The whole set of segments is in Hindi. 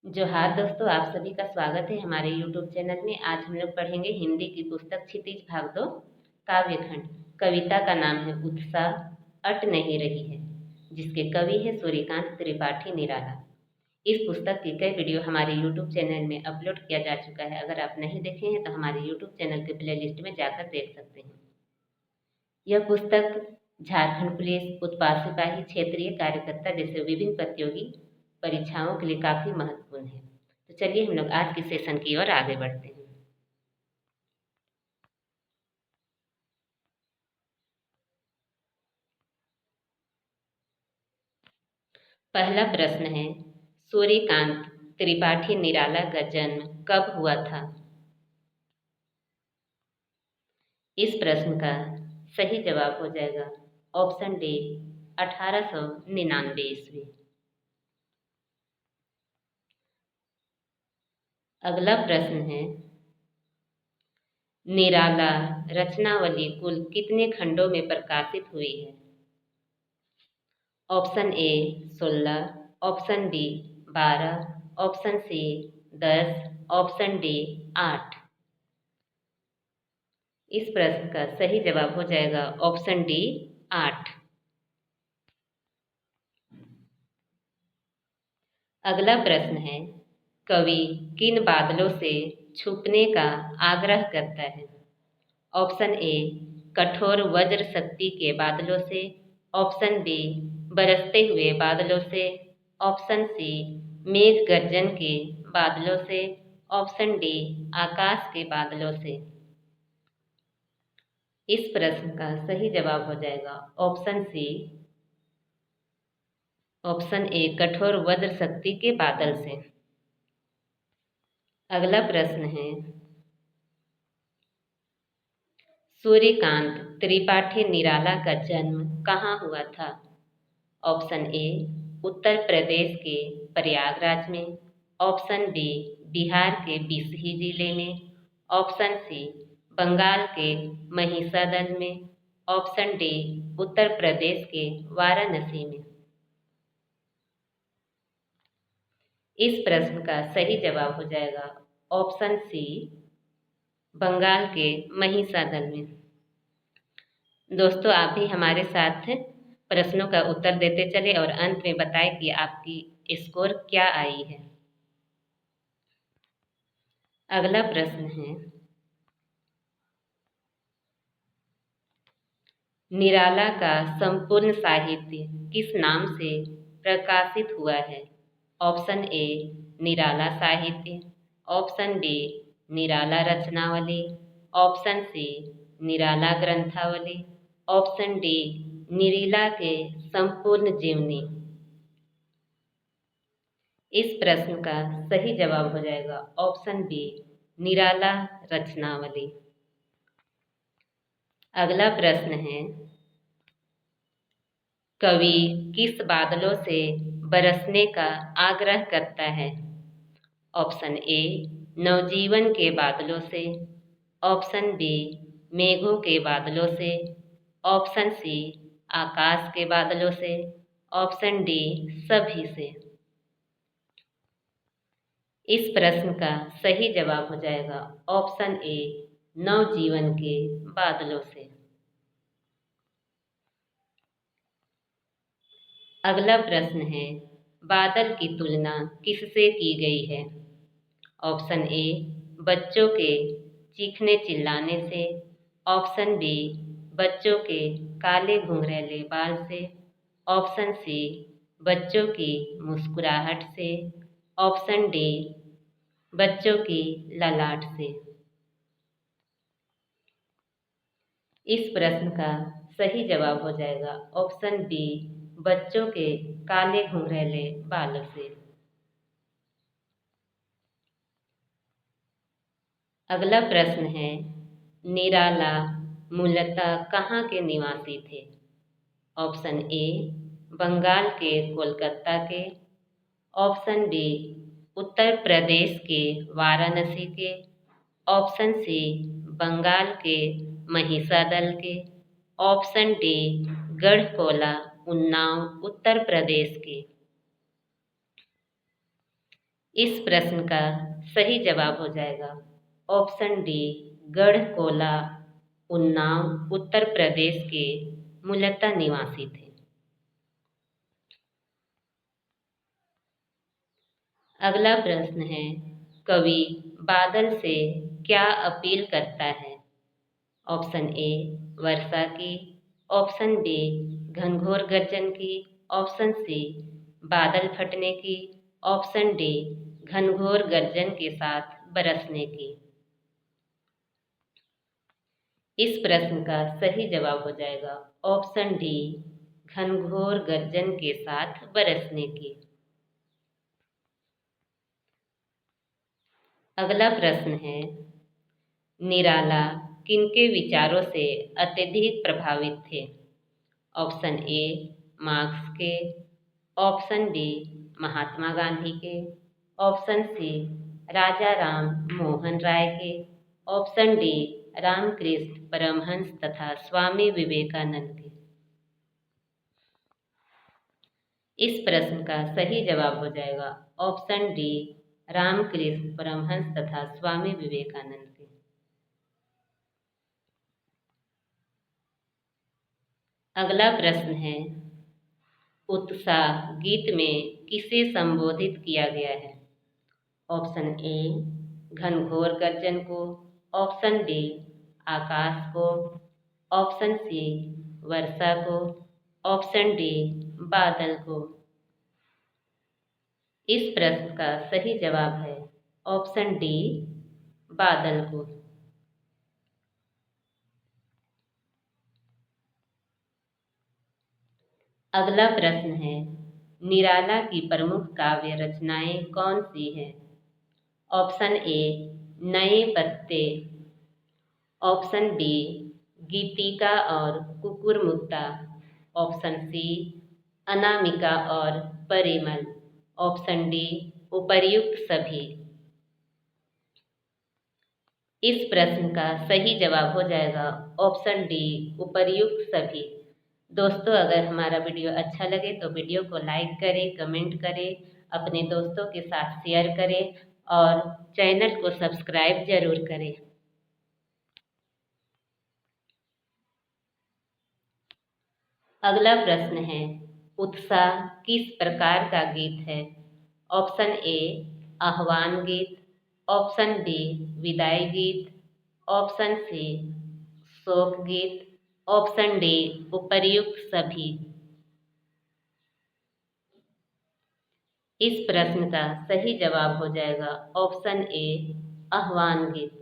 जोहार दोस्तों, आप सभी का स्वागत है हमारे यूट्यूब चैनल में। आज हम लोग पढ़ेंगे हिंदी की पुस्तक क्षितिज भाग 2 काव्यखंड। कविता का नाम है उत्साह अट नहीं रही है, जिसके कवि है सूर्यकांत त्रिपाठी निराला। इस पुस्तक की कई वीडियो हमारे यूट्यूब चैनल में अपलोड किया जा चुका है। अगर आप नहीं देखे हैं तो हमारे यूट्यूब चैनल के प्लेलिस्ट में जाकर देख सकते हैं। यह पुस्तक झारखंड पुलिस, उत्पाद सिपाही, क्षेत्रीय कार्यकर्ता जैसे विभिन्न प्रतियोगी परीक्षाओं के लिए काफ़ी महत्वपूर्ण है। तो चलिए हम लोग आज के सेशन की ओर आगे बढ़ते हैं। पहला प्रश्न है, सूर्यकांत त्रिपाठी निराला का जन्म कब हुआ था? इस प्रश्न का सही जवाब हो जाएगा ऑप्शन डी 1899 ईस्वी। अगला प्रश्न है, निराला रचनावली कुल कितने खंडों में प्रकाशित हुई है? Option A 16, option B 12, option C 10, option D 8। इस प्रश्न का सही जवाब हो जाएगा ऑप्शन डी 8। अगला प्रश्न है, कवि किन बादलों से छुपने का आग्रह करता है? ऑप्शन ए कठोर वज्र शक्ति के बादलों से, ऑप्शन बी बरसते हुए बादलों से, ऑप्शन सी मेघ गर्जन के बादलों से, ऑप्शन डी आकाश के बादलों से। इस प्रश्न का सही जवाब हो जाएगा ऑप्शन सी, ऑप्शन ए कठोर वज्र शक्ति के बादल से। अगला प्रश्न है, सूर्यकांत त्रिपाठी निराला का जन्म कहाँ हुआ था? ऑप्शन ए उत्तर प्रदेश के प्रयागराज में, ऑप्शन बी बिहार के बिसही जिले में, ऑप्शन सी बंगाल के महिसादल में, ऑप्शन डी उत्तर प्रदेश के वाराणसी में। इस प्रश्न का सही जवाब हो जाएगा ऑप्शन सी बंगाल के महिसादल में। दोस्तों, आप भी हमारे साथ प्रश्नों का उत्तर देते चले और अंत में बताएं कि आपकी स्कोर क्या आई है। अगला प्रश्न है, निराला का संपूर्ण साहित्य किस नाम से प्रकाशित हुआ है? ऑप्शन ए निराला साहित्य, ऑप्शन बी निराला रचनावली, ऑप्शन सी निराला ग्रंथावली, ऑप्शन डी निरीला के संपूर्ण जीवनी। इस प्रश्न का सही जवाब हो जाएगा ऑप्शन बी निराला रचनावली। अगला प्रश्न है, कवि किस बादलों से बरसने का आग्रह करता है? ऑप्शन ए नवजीवन के बादलों से, ऑप्शन बी मेघों के बादलों से, ऑप्शन सी आकाश के बादलों से, ऑप्शन डी सभी से। इस प्रश्न का सही जवाब हो जाएगा ऑप्शन ए नवजीवन के बादलों से। अगला प्रश्न है, बादल की तुलना किससे की गई है? ऑप्शन ए बच्चों के चीखने चिल्लाने से, ऑप्शन बी बच्चों के काले घुंघरैले बाल से, ऑप्शन सी बच्चों की मुस्कुराहट से, ऑप्शन डी बच्चों की ललाट से। इस प्रश्न का सही जवाब हो जाएगा ऑप्शन बी बच्चों के काले घुंघरैले बालों से। अगला प्रश्न है, निराला मूलतः कहाँ के निवासी थे? ऑप्शन ए बंगाल के कोलकाता के, ऑप्शन बी उत्तर प्रदेश के वाराणसी के, ऑप्शन सी बंगाल के महिसादल के, ऑप्शन डी गढ़कोला उन्नाव उत्तर प्रदेश के। इस प्रश्न का सही जवाब हो जाएगा ऑप्शन डी, गढ़कोला। उन्नाव उत्तर प्रदेश के मूलतः निवासी थे। अगला प्रश्न है, कवि बादल से क्या अपील करता है? ऑप्शन ए, वर्षा की। ऑप्शन बी, घनघोर गर्जन की। ऑप्शन सी, बादल फटने की। ऑप्शन डी, घनघोर गर्जन के साथ बरसने की। इस प्रश्न का सही जवाब हो जाएगा ऑप्शन डी, घनघोर गर्जन के साथ बरसने की। अगला प्रश्न है, निराला किनके विचारों से अत्यधिक प्रभावित थे? ऑप्शन ए, मार्क्स के। ऑप्शन बी, महात्मा गांधी के। ऑप्शन सी, राजा राम मोहन राय के। ऑप्शन डी, रामकृष्ण परमहंस तथा स्वामी विवेकानंद के। इस प्रश्न का सही जवाब हो जाएगा ऑप्शन डी, रामकृष्ण परमहंस तथा स्वामी विवेकानंद के। अगला प्रश्न है, उत्साह गीत में किसे संबोधित किया गया है? ऑप्शन ए, घनघोर गर्जन को। ऑप्शन बी, आकाश को। ऑप्शन सी, वर्षा को। ऑप्शन डी, बादल को। इस प्रश्न का सही जवाब है ऑप्शन डी, बादल को। अगला प्रश्न है, निराला की प्रमुख काव्य रचनाएं कौन सी हैं? ऑप्शन ए, नए पत्ते। ऑप्शन बी, गीतिका और कुकुरमुत्ता। ऑप्शन सी, अनामिका और परिमल। ऑप्शन डी, उपर्युक्त सभी। इस प्रश्न का सही जवाब हो जाएगा ऑप्शन डी, उपर्युक्त सभी। दोस्तों, अगर हमारा वीडियो अच्छा लगे तो वीडियो को लाइक करें, कमेंट करें, अपने दोस्तों के साथ शेयर करें और चैनल को सब्सक्राइब जरूर करें। अगला प्रश्न है, उत्साह किस प्रकार का गीत है? ऑप्शन ए, आह्वान गीत। ऑप्शन बी, विदाई गीत। ऑप्शन सी, शोक गीत। ऑप्शन डी, उपर्युक्त सभी। इस प्रश्न का सही जवाब हो जाएगा ऑप्शन ए, आह्वान गीत।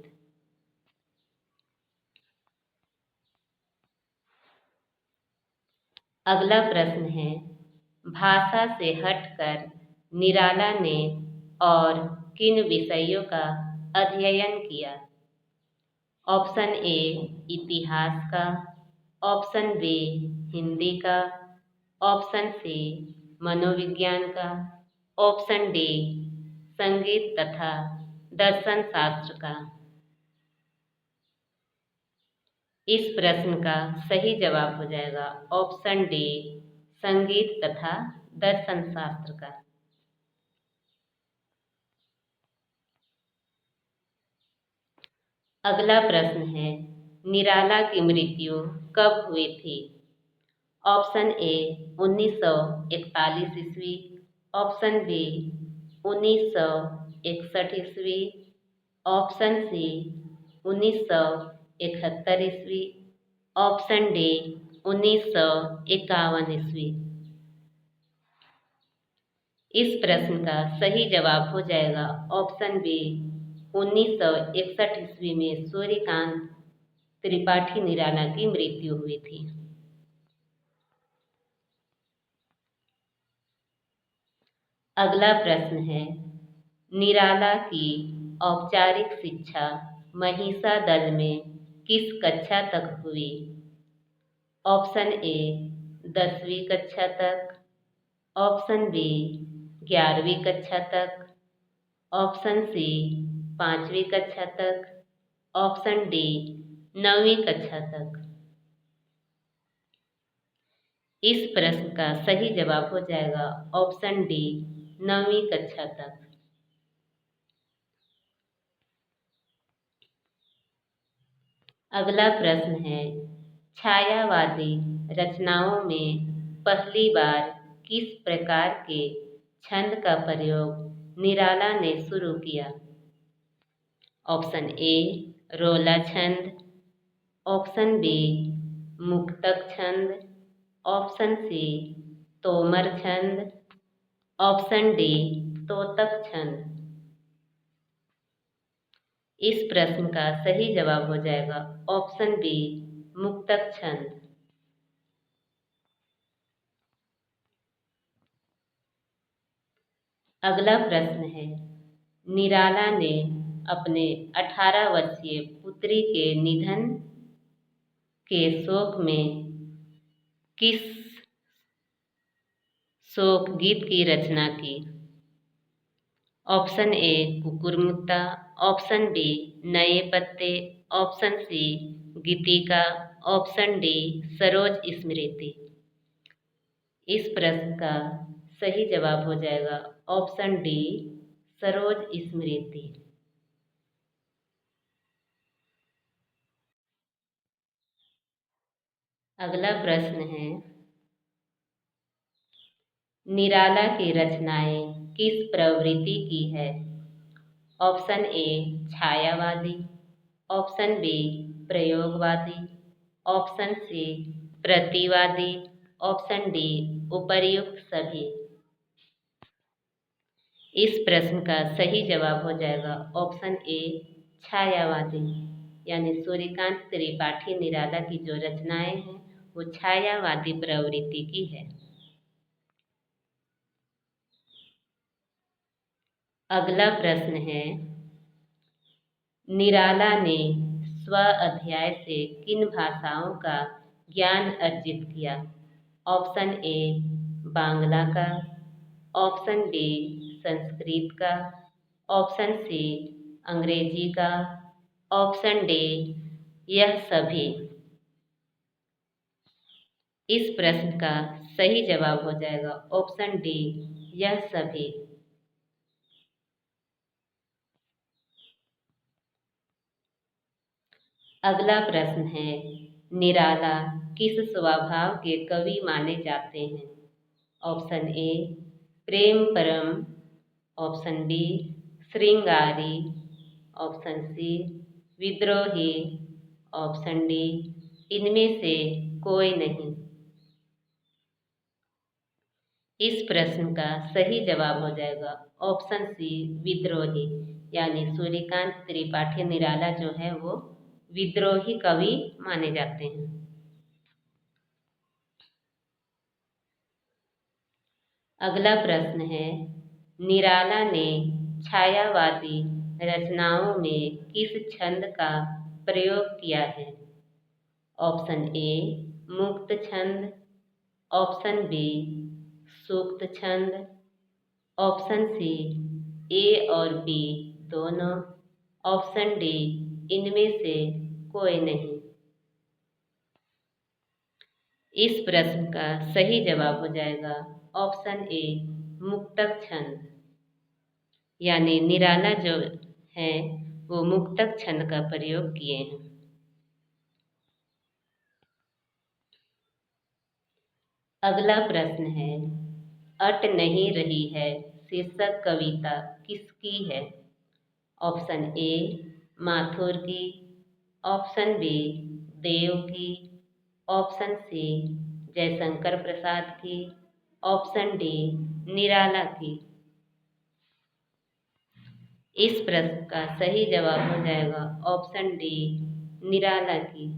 अगला प्रश्न है, भाषा से हटकर निराला ने और किन विषयों का अध्ययन किया? ऑप्शन ए, इतिहास का। ऑप्शन बी, हिंदी का। ऑप्शन सी, मनोविज्ञान का। ऑप्शन डी, संगीत तथा दर्शन शास्त्र का। इस प्रश्न का सही जवाब हो जाएगा ऑप्शन डी, संगीत तथा दर्शन शास्त्र का। अगला प्रश्न है, निराला की मृत्यु कब हुई थी? ऑप्शन ए, 1941 ईस्वी। ऑप्शन बी, 1961 ईस्वी। ऑप्शन सी, 1971 ईस्वी। ऑप्शन डी, 1951 ईस्वी। इस प्रश्न का सही जवाब हो जाएगा ऑप्शन बी, 1961 ईस्वी में सूर्यकांत त्रिपाठी निराला की मृत्यु हुई थी। अगला प्रश्न है, निराला की औपचारिक शिक्षा महिषा दल में किस कक्षा तक हुई? ऑप्शन ए, 10वीं कक्षा तक। ऑप्शन बी, 11वीं कक्षा तक। ऑप्शन सी, 5वीं कक्षा तक। ऑप्शन डी, 9वीं कक्षा तक। इस प्रश्न का सही जवाब हो जाएगा ऑप्शन डी, 9वीं कक्षा तक। अगला प्रश्न है, छायावादी रचनाओं में पहली बार किस प्रकार के छंद का प्रयोग निराला ने शुरू किया? ऑप्शन ए रोला छंद, ऑप्शन बी मुक्तक छंद, ऑप्शन सी तोमर छंद, ऑप्शन डी तोतक छंद। इस प्रश्न का सही जवाब हो जाएगा ऑप्शन बी मुक्तक छंद। अगला प्रश्न है, निराला ने अपने 18 वर्षीय पुत्री के निधन के शोक में किस शोक गीत की रचना की? ऑप्शन ए कुकुरमुत्ता, ऑप्शन बी नए पत्ते, ऑप्शन सी गीतिका, ऑप्शन डी सरोज स्मृति। इस प्रश्न का सही जवाब हो जाएगा ऑप्शन डी सरोज स्मृति। अगला प्रश्न है, निराला की रचनाएं किस प्रवृत्ति की है? ऑप्शन ए छायावादी, ऑप्शन बी प्रयोगवादी, ऑप्शन सी प्रतिवादी, ऑप्शन डी उपर्युक्त सभी। इस प्रश्न का सही जवाब हो जाएगा ऑप्शन ए छायावादी, यानी सूर्यकांत त्रिपाठी निराला की जो रचनाएं हैं वो छायावादी प्रवृत्ति की है। अगला प्रश्न है, निराला ने स्व अध्याय से किन भाषाओं का ज्ञान अर्जित किया? ऑप्शन ए बांग्ला का, ऑप्शन बी संस्कृत का, ऑप्शन सी अंग्रेजी का, ऑप्शन डी यह सभी। इस प्रश्न का सही जवाब हो जाएगा ऑप्शन डी यह सभी। अगला प्रश्न है, निराला किस स्वभाव के कवि माने जाते हैं? ऑप्शन ए प्रेम परम, ऑप्शन बी श्रृंगारी, ऑप्शन सी विद्रोही, ऑप्शन डी इनमें से कोई नहीं। इस प्रश्न का सही जवाब हो जाएगा ऑप्शन सी विद्रोही, यानी सूर्यकांत त्रिपाठी निराला जो है वो विद्रोही कवि माने जाते हैं। अगला प्रश्न है, निराला ने छायावादी रचनाओं में किस छंद का प्रयोग किया है? ऑप्शन ए मुक्त छंद, ऑप्शन बी सूक्त छंद, ऑप्शन सी ए और बी दोनों, ऑप्शन डी इनमें से कोई नहीं। इस प्रश्न का सही जवाब हो जाएगा ऑप्शन ए मुक्तक छंद, यानी निराला जो है वो मुक्तक छंद का प्रयोग किए हैं। अगला प्रश्न है, अट नहीं रही है शीर्षक कविता किसकी है? ऑप्शन ए माथुर की, ऑप्शन बी देव की, ऑप्शन सी जयशंकर प्रसाद की, ऑप्शन डी निराला की। इस प्रश्न का सही जवाब हो जाएगा ऑप्शन डी निराला की।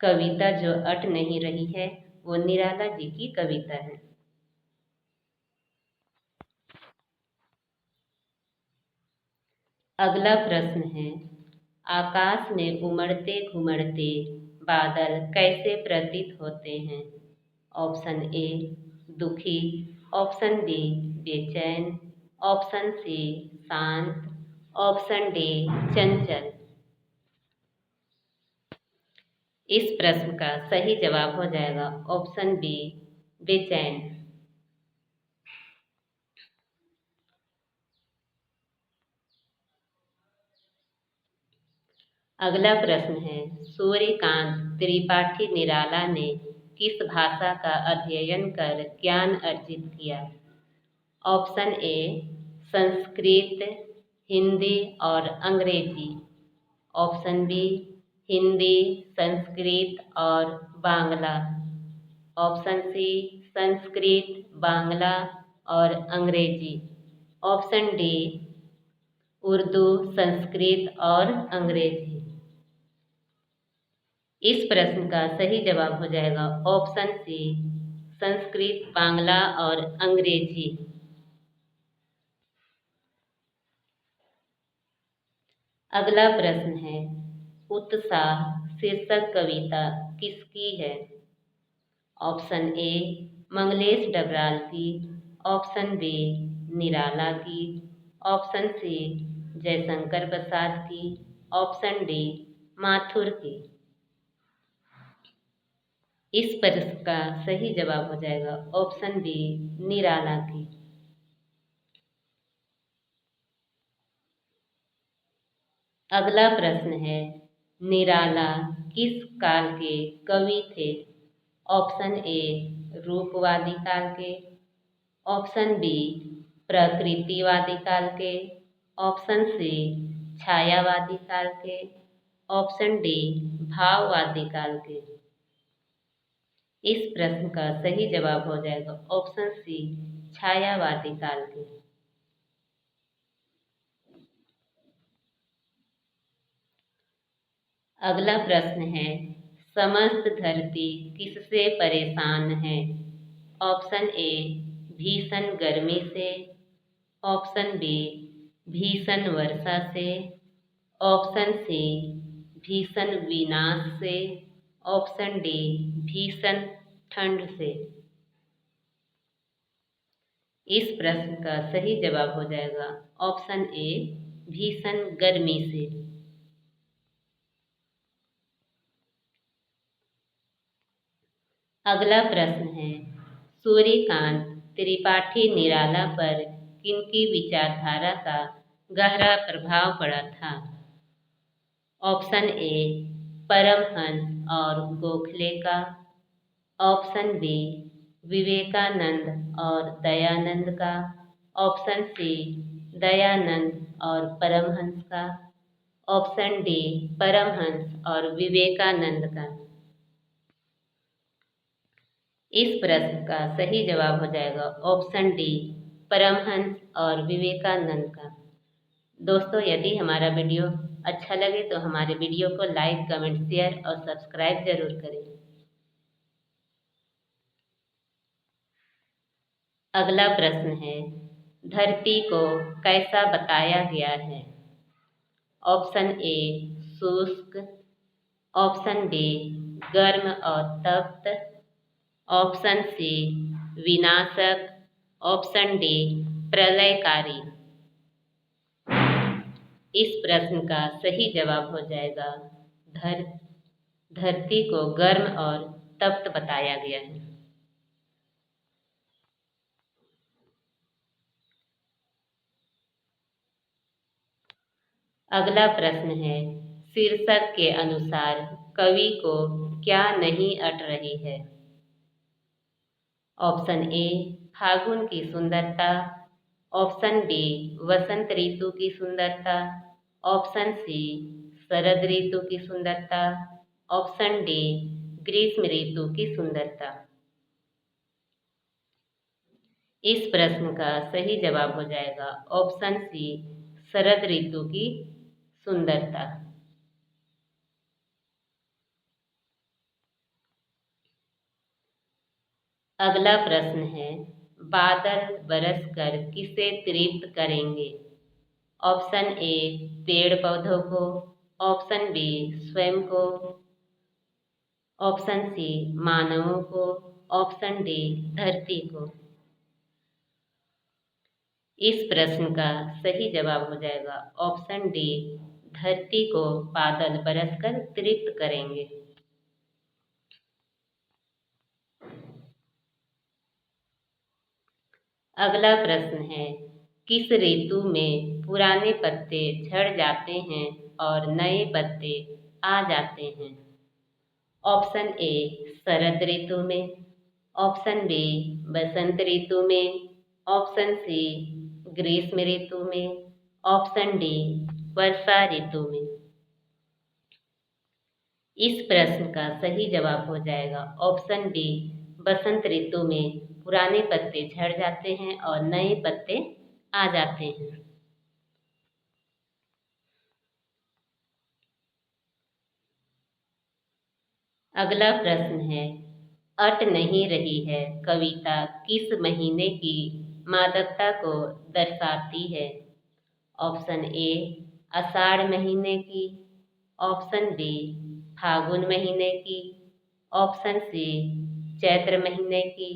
कविता जो अट नहीं रही है वो निराला जी की कविता है। अगला प्रश्न है, आकाश में उमड़ते घुमड़ते बादल कैसे प्रतीत होते हैं? ऑप्शन ए दुखी, ऑप्शन बी बेचैन, ऑप्शन सी शांत, ऑप्शन डी चंचल। इस प्रश्न का सही जवाब हो जाएगा ऑप्शन बी बेचैन। अगला प्रश्न है, सूर्यकांत त्रिपाठी निराला ने किस भाषा का अध्ययन कर ज्ञान अर्जित किया? ऑप्शन ए संस्कृत, हिंदी और अंग्रेजी। ऑप्शन बी हिंदी, संस्कृत और बांग्ला। ऑप्शन सी संस्कृत, बांग्ला और अंग्रेजी। ऑप्शन डी उर्दू, संस्कृत और अंग्रेजी। इस प्रश्न का सही जवाब हो जाएगा ऑप्शन सी संस्कृत, बांग्ला और अंग्रेजी। अगला प्रश्न है, उत्साह शीर्षक कविता किसकी है? ऑप्शन ए मंगलेश डबराल की। ऑप्शन बी निराला की। ऑप्शन सी जयशंकर प्रसाद की। ऑप्शन डी माथुर की। इस प्रश्न का सही जवाब हो जाएगा ऑप्शन बी निराला की। अगला प्रश्न है, निराला किस काल के कवि थे? ऑप्शन ए रूपवादी काल के। ऑप्शन बी प्रकृतिवादी काल के। ऑप्शन सी छायावादी काल के। ऑप्शन डी भाववादी काल के। इस प्रश्न का सही जवाब हो जाएगा ऑप्शन सी छायावादी काल के। अगला प्रश्न है, समस्त धरती किससे परेशान है? ऑप्शन ए भीषण गर्मी से। ऑप्शन बी भीषण वर्षा से। ऑप्शन सी भीषण विनाश से। ऑप्शन डी भीषण ठंड से। इस प्रश्न का सही जवाब हो जाएगा ऑप्शन ए भीषण गर्मी से। अगला प्रश्न है, सूर्यकांत त्रिपाठी निराला पर किनकी विचारधारा का गहरा प्रभाव पड़ा था? ऑप्शन ए परमहंस और गोखले का। ऑप्शन बी विवेकानंद और दयानंद का। ऑप्शन सी दयानंद और परमहंस का। ऑप्शन डी परमहंस और विवेकानंद का। इस प्रश्न का सही जवाब हो जाएगा ऑप्शन डी परमहंस और विवेकानंद का। दोस्तों, यदि हमारा वीडियो अच्छा लगे तो हमारे वीडियो को लाइक, कमेंट, शेयर और सब्सक्राइब जरूर करें। अगला प्रश्न है, धरती को कैसा बताया गया है? ऑप्शन ए शुष्क। ऑप्शन बी गर्म और तप्त। ऑप्शन सी विनाशक। ऑप्शन डी प्रलयकारी। इस प्रश्न का सही जवाब हो जाएगा धरती को गर्म और तप्त बताया गया है। अगला प्रश्न है, शीर्षक के अनुसार कवि को क्या नहीं अट रही है? ऑप्शन ए फागुन की सुंदरता। ऑप्शन बी वसंत ऋतु की सुंदरता। ऑप्शन सी शरद ऋतु की सुंदरता। ऑप्शन डी ग्रीष्म ऋतु की सुंदरता। इस प्रश्न का सही जवाब हो जाएगा ऑप्शन सी शरद ऋतु की सुंदरता। अगला प्रश्न है, बादल बरसकर किसे तृप्त करेंगे? ऑप्शन ए पेड़ पौधों को। ऑप्शन बी स्वयं को। ऑप्शन सी मानवों को। ऑप्शन डी धरती को। इस प्रश्न का सही जवाब हो जाएगा ऑप्शन डी धरती को बादल बरसकर तृप्त करेंगे। अगला प्रश्न है, किस ऋतु में पुराने पत्ते झड़ जाते हैं और नए पत्ते आ जाते हैं। ऑप्शन ए शरद ऋतु में, ऑप्शन बी बसंत ऋतु में, ऑप्शन सी ग्रीष्म ऋतु में, ऑप्शन डी वर्षा ऋतु में। इस प्रश्न का सही जवाब हो जाएगा ऑप्शन बी बसंत ऋतु में पुराने पत्ते झड़ जाते हैं और नए पत्ते आ जाते हैं। अगला प्रश्न है, अट नहीं रही है कविता किस महीने की मादकता को दर्शाती है? ऑप्शन ए आषाढ़ महीने की, ऑप्शन बी फागुन महीने की, ऑप्शन सी चैत्र महीने की,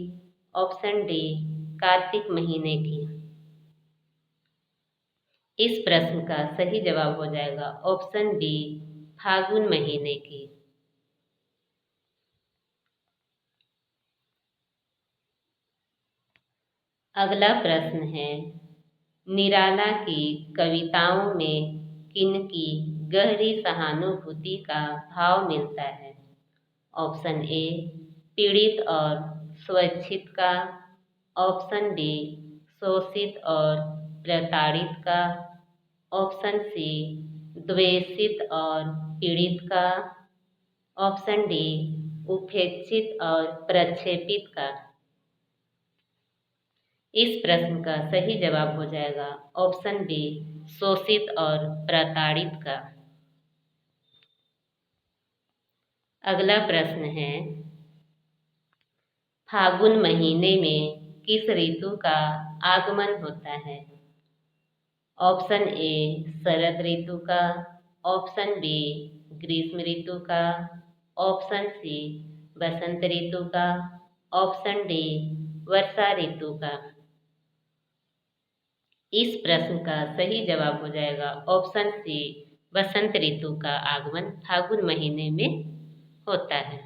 ऑप्शन डी कार्तिक महीने की। इस प्रश्न का सही जवाब हो जाएगा ऑप्शन बी फागुन महीने की। अगला प्रश्न है, निराला की कविताओं में किन की गहरी सहानुभूति का भाव मिलता है? ऑप्शन ए पीड़ित और स्वैच्छिक का, ऑप्शन बी शोषित और प्रताड़ित का, ऑप्शन सी द्वेषित और पीड़ित का, ऑप्शन डी उपेक्षित और प्रक्षेपित का। इस प्रश्न का सही जवाब हो जाएगा ऑप्शन बी शोषित और प्रताड़ित का। अगला प्रश्न है, फागुन महीने में किस ऋतु का आगमन होता है? ऑप्शन ए शरद ऋतु का, ऑप्शन बी ग्रीष्म ऋतु का, ऑप्शन सी बसंत ऋतु का, ऑप्शन डी वर्षा ऋतु का। इस प्रश्न का सही जवाब हो जाएगा ऑप्शन सी बसंत ऋतु का आगमन फागुन महीने में होता है।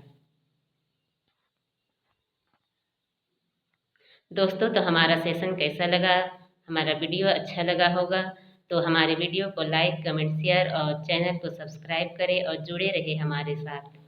दोस्तों, तो हमारा सेशन कैसा लगा? हमारा वीडियो अच्छा लगा होगा तो हमारे वीडियो को लाइक, कमेंट, शेयर और चैनल को सब्सक्राइब करें और जुड़े रहे हमारे साथ।